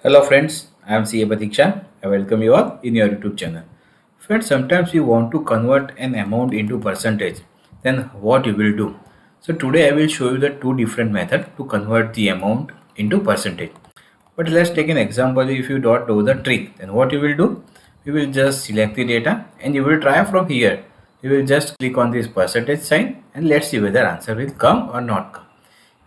Hello friends, I am CA Pratiksha. I welcome you all in your YouTube channel. Friends, sometimes you want to convert an amount into percentage. Then what you will do? So today I will show you the two different methods to convert the amount into percentage. But let's take an example. If you don't know the trick, then what you will do? You will just select the data and you will try from here. You will just click on this percentage sign and let's see whether answer will come or not come.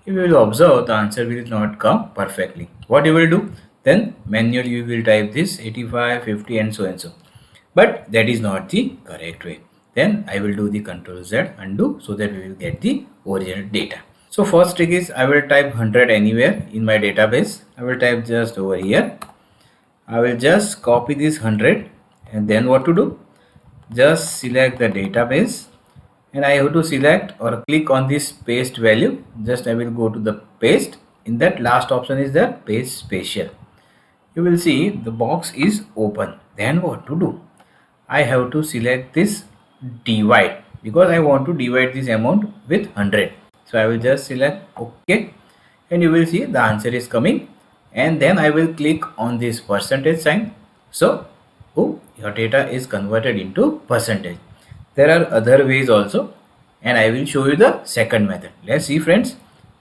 You will observe the answer will not come perfectly. What you will do? Then manually you will type this 85, 50 and so and so. But that is not the correct way. Then I will do the Control Z undo so that we will get the original data. So first trick is I will type 100 anywhere in my database. I will type just over here. I will just copy this 100 and then what to do? Just select the database and I have to select or click on this paste value. Just I will go to the paste. In that last option is the paste spatial. You will see the box is open. Then what to do? I have to select this divide because I want to divide this amount with 100. So I will just select OK and you will see the answer is coming, and then I will click on this percentage sign. So your data is converted into percentage. There are other ways also and I will show you the second method. Let's see friends.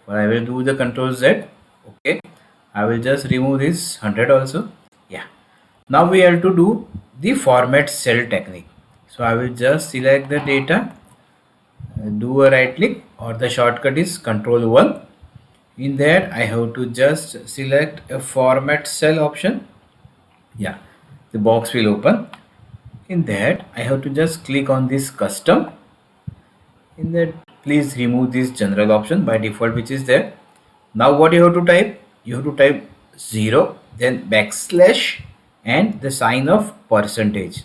I will do the Control Z. Okay, I will just remove this 100 also. Yeah, now we have to do the format cell technique. So I will just select the data, do a right click, or the shortcut is Control 1. In that I have to just select a format cell option. Yeah, the box will open. In that I have to just click on this custom. In that please remove this general option by default which is there. Now what you have to type? You have to type 0, then backslash and the sign of percentage.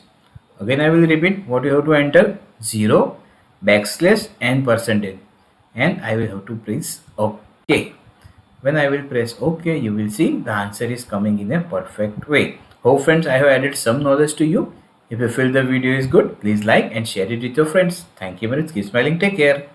Again I will repeat what you have to enter: 0, backslash and percentage, and I will have to press OK. When I will press OK, you will see the answer is coming in a perfect way. Hope friends I have added some knowledge to you. If you feel the video is good, please like and share it with your friends. Thank you very much. Keep smiling. Take care.